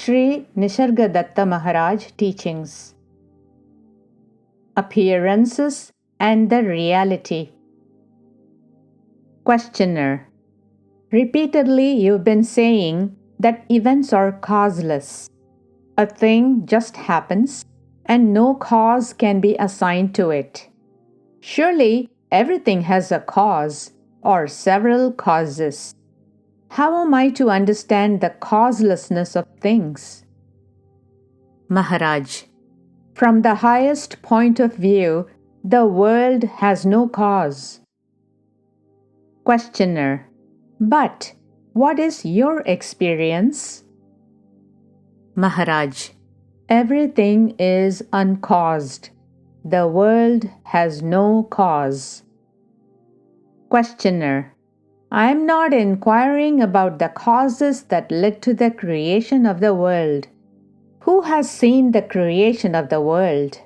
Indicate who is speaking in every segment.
Speaker 1: Sri Nisargadatta Maharaj teachings. Appearances and the reality. Questioner: repeatedly you've been saying that events are causeless. A thing just happens and no cause can be assigned to it. Surely everything has a cause or several causes. How am I to understand the causelessness of things? Maharaj: from the highest point of view, the world has no cause. Questioner: but what is your experience? Maharaj: everything is uncaused. The world has no cause. Questioner: I am not inquiring about the causes that led to the creation of the world. Who has seen the creation of the world?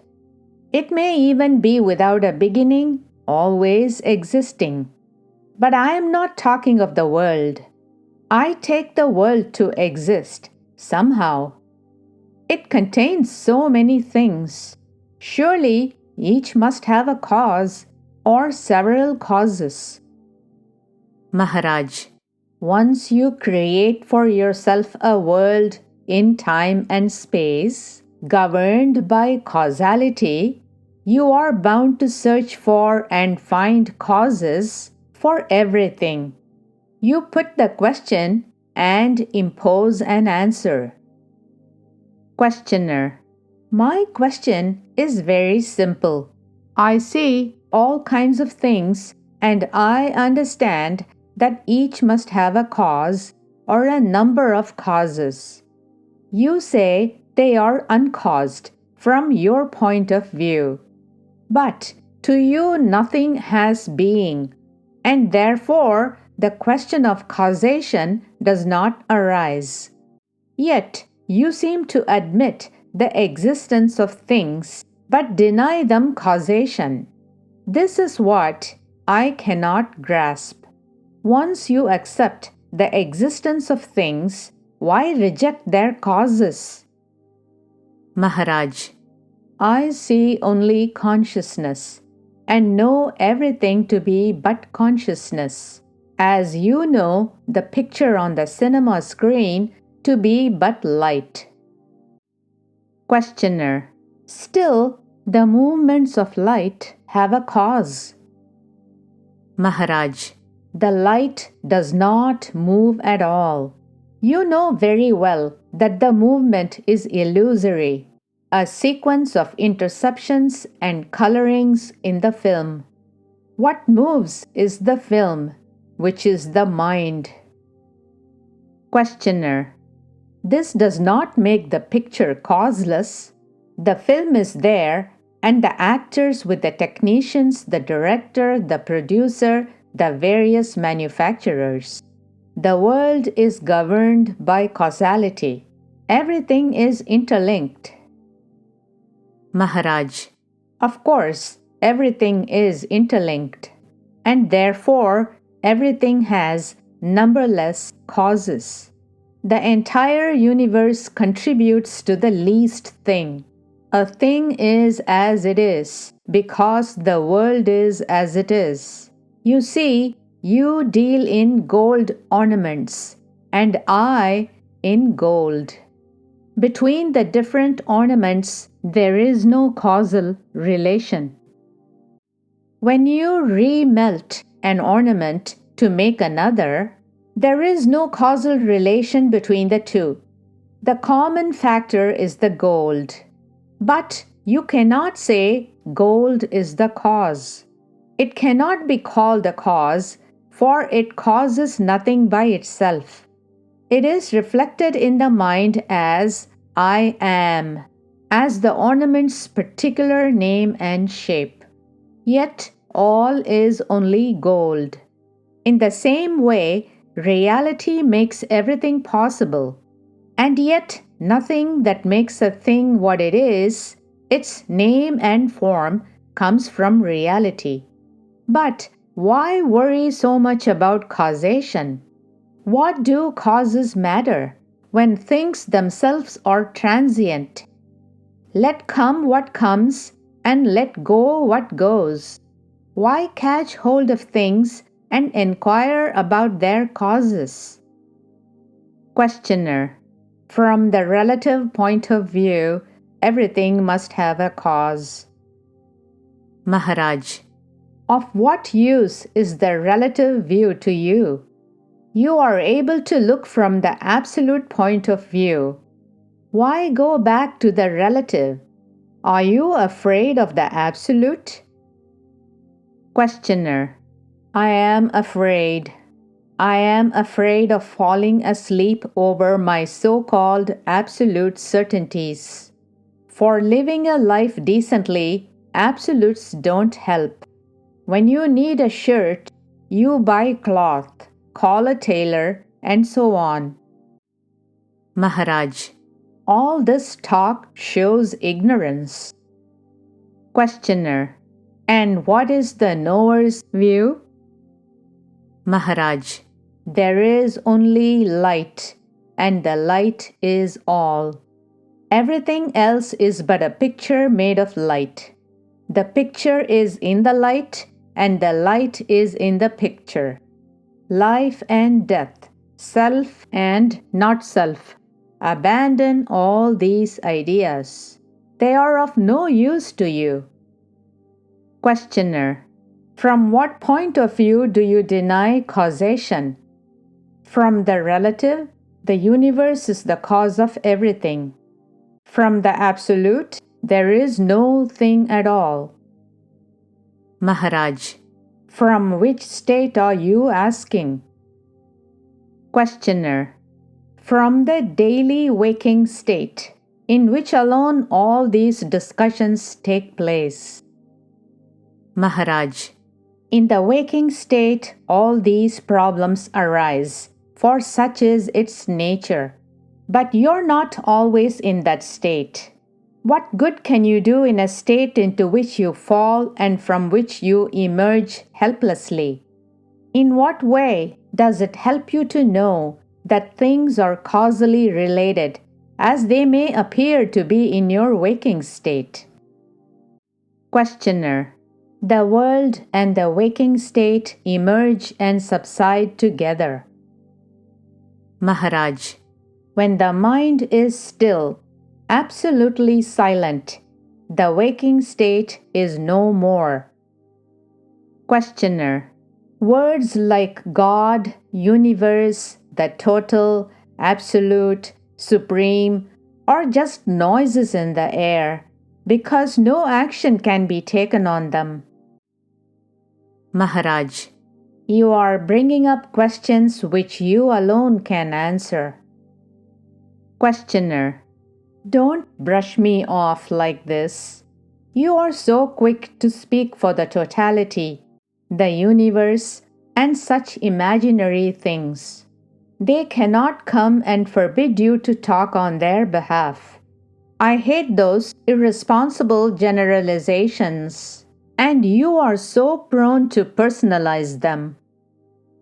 Speaker 1: It may even be without a beginning, always existing. But I am not talking of the world. I take the world to exist, somehow. It contains so many things. Surely each must have a cause or several causes. Maharaj: once you create for yourself a world in time and space, governed by causality, you are bound to search for and find causes for everything. You put the question and impose an answer. Questioner: my question is very simple. I see all kinds of things and I understand that each must have a cause or a number of causes. You say they are uncaused from your point of view. But to you nothing has being, and therefore the question of causation does not arise. Yet you seem to admit the existence of things but deny them causation. This is what I cannot grasp. Once you accept the existence of things, why reject their causes? Maharaj: I see only consciousness and know everything to be but consciousness, as you know the picture on the cinema screen to be but light. Questioner: still, the movements of light have a cause. Maharaj: the light does not move at all. You know very well that the movement is illusory, a sequence of interceptions and colorings in the film. What moves is the film, which is the mind. Questioner: this does not make the picture causeless. The film is there, and the actors with the technicians, the director, the producer, the various manufacturers. The world is governed by causality. Everything is interlinked. Maharaj: of course, everything is interlinked, and therefore everything has numberless causes. The entire universe contributes to the least thing. A thing is as it is because the world is as it is. You see, you deal in gold ornaments, and I in gold. Between the different ornaments, there is no causal relation. When you remelt an ornament to make another, there is no causal relation between the two. The common factor is the gold. But you cannot say gold is the cause. It cannot be called a cause, for it causes nothing by itself. It is reflected in the mind as I am, as the ornament's particular name and shape. Yet all is only gold. In the same way, reality makes everything possible. And yet nothing that makes a thing what it is, its name and form, comes from reality. But why worry so much about causation? What do causes matter? when things themselves are transient? Let come what comes and let go what goes. Why catch hold of things and inquire about their causes? Questioner: from the relative point of view, everything must have a cause. Maharaj: of what use is the relative view to you? You are able to look from the absolute point of view. Why go back to the relative? Are you afraid of the absolute? Questioner: I am afraid. I am afraid of falling asleep over my so-called absolute certainties. For living a life decently, absolutes don't help. When you need a shirt, you buy cloth, call a tailor, and so on. Maharaj: all this talk shows ignorance. Questioner: and what is the knower's view? Maharaj: there is only light, and the light is all. Everything else is but a picture made of light. The picture is in the light, and the light is in the picture. Life and death, self and not self. Abandon all these ideas. They are of no use to you. Questioner: from what point of view do you deny causation? From the relative, the universe is the cause of everything. From the absolute, there is no thing at all. Maharaj: from which state are you asking? Questioner: from the daily waking state, in which alone all these discussions take place. Maharaj: in the waking state, all these problems arise, for such is its nature. But you're not always in that state. What good can you do in a state into which you fall and from which you emerge helplessly? In what way does it help you to know that things are causally related, as they may appear to be in your waking state? Questioner: the world and the waking state emerge and subside together. Maharaj: when the mind is still, absolutely silent, the waking state is no more. Questioner: words like God, universe, the total, absolute, supreme are just noises in the air, because no action can be taken on them. Maharaj: you are bringing up questions which you alone can answer. Questioner: don't brush me off like this. You are so quick to speak for the totality, the universe, and such imaginary things. They cannot come and forbid you to talk on their behalf. I hate those irresponsible generalizations, and you are so prone to personalize them.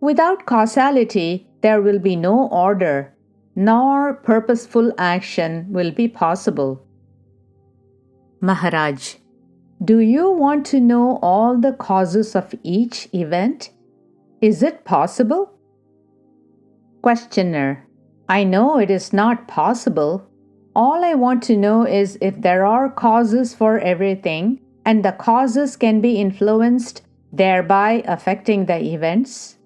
Speaker 1: Without causality, there will be no order, nor purposeful action will be possible. Maharaj: do you want to know all the causes of each event? Is it possible? Questioner: I know it is not possible. All I want to know is if there are causes for everything, and the causes can be influenced, thereby affecting the events.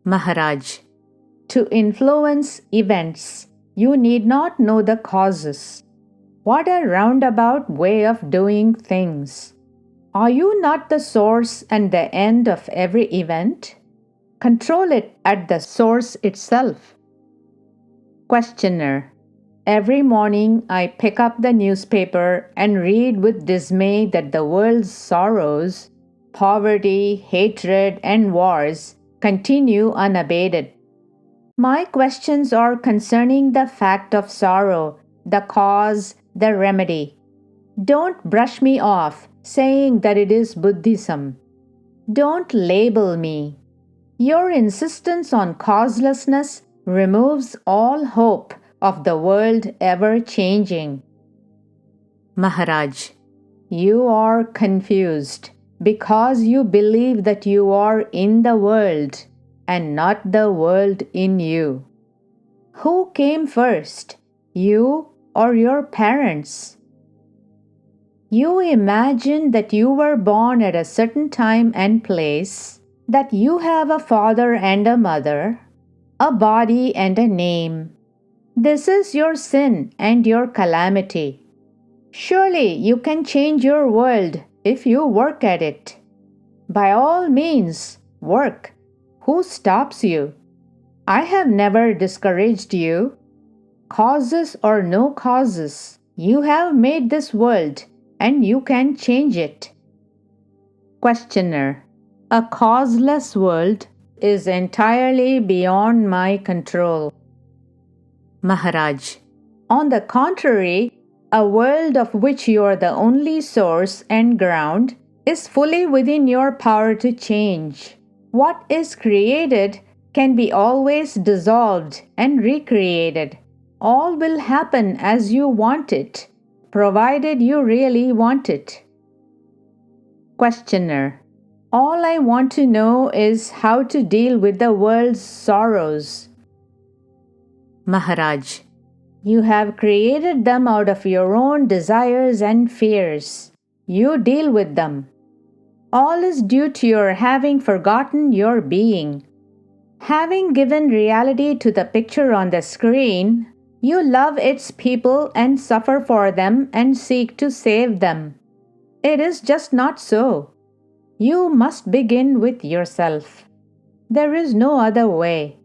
Speaker 1: Maharaj: to influence events, you need not know the causes. What a roundabout way of doing things! Are you not the source and the end of every event? Control it at the source itself. Questioner: every morning I pick up the newspaper and read with dismay that the world's sorrows, poverty, hatred, and wars continue unabated. My questions are concerning the fact of sorrow, the cause, the remedy. Don't brush me off, saying that it is Buddhism. Don't label me. Your insistence on causelessness removes all hope of the world ever changing. Maharaj, you are confused because you believe that you are in the world and not the world in you. Who came first, you or your parents? You imagine that you were born at a certain time and place, that you have a father and a mother, a body and a name. This is your sin and your calamity. Surely you can change your world if you work at it. By all means, work. Who stops you? I have never discouraged you. Causes or no causes, you have made this world and you can change it. Questioner: a causeless world is entirely beyond my control. Maharaj: on the contrary, a world of which you are the only source and ground is fully within your power to change. What is created can be always dissolved and recreated. All will happen as you want it, provided you really want it. Questioner: all I want to know is how to deal with the world's sorrows. Maharaj: you have created them out of your own desires and fears. You deal with them. All is due to your having forgotten your being. Having given reality to the picture on the screen, you love its people and suffer for them and seek to save them. It is just not so. You must begin with yourself. There is no other way.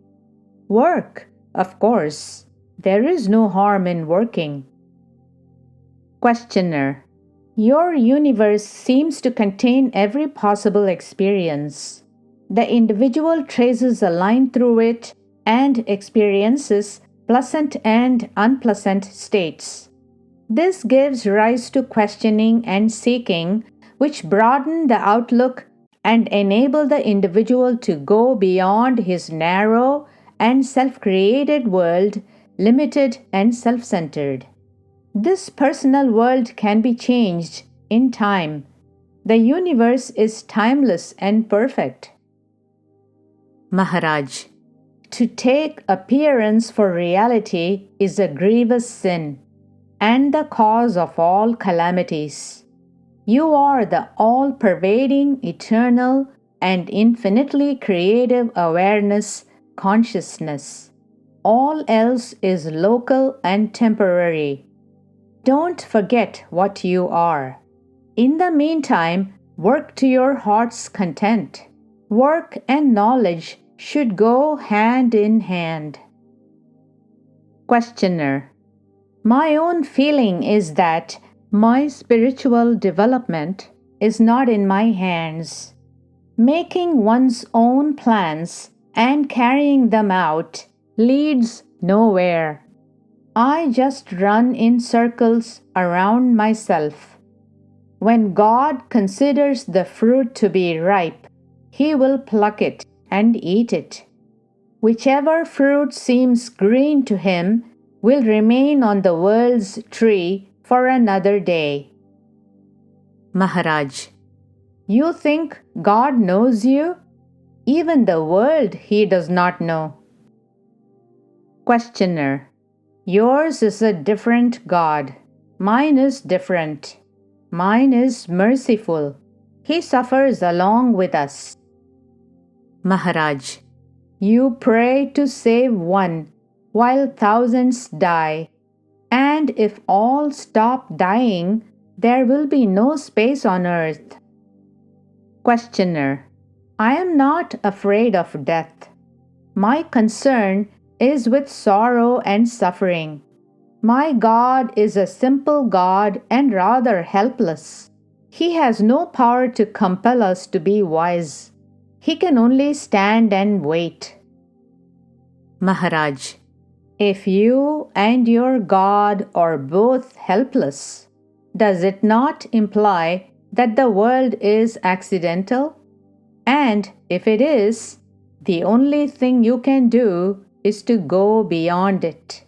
Speaker 1: Work, of course. There is no harm in working. Questioner: your universe seems to contain every possible experience. The individual traces a line through it and experiences pleasant and unpleasant states. This gives rise to questioning and seeking, which broaden the outlook and enable the individual to go beyond his narrow and self-created world, limited and self-centered. This personal world can be changed in time. The universe is timeless and perfect. Maharaj: to take appearance for reality is a grievous sin and the cause of all calamities. You are the all-pervading, eternal, and infinitely creative awareness, consciousness. All else is local and temporary. Don't forget what you are. In the meantime, work to your heart's content. Work and knowledge should go hand in hand. Questioner: my own feeling is that my spiritual development is not in my hands. Making one's own plans and carrying them out leads nowhere. I just run in circles around myself. When God considers the fruit to be ripe, He will pluck it and eat it. Whichever fruit seems green to Him will remain on the world's tree for another day. Maharaj: you think God knows you? Even the world He does not know. Questioner: yours is a different God. Mine is different. Mine is merciful. He suffers along with us. Maharaj: you pray to save one while thousands die, and if all stop dying, there will be no space on earth. Questioner: I am not afraid of death. My concern is with sorrow and suffering. My God is a simple God and rather helpless. He has no power to compel us to be wise. He can only stand and wait. Maharaj: if you and your God are both helpless, does it not imply that the world is accidental? And if it is, the only thing you can do is to go beyond it.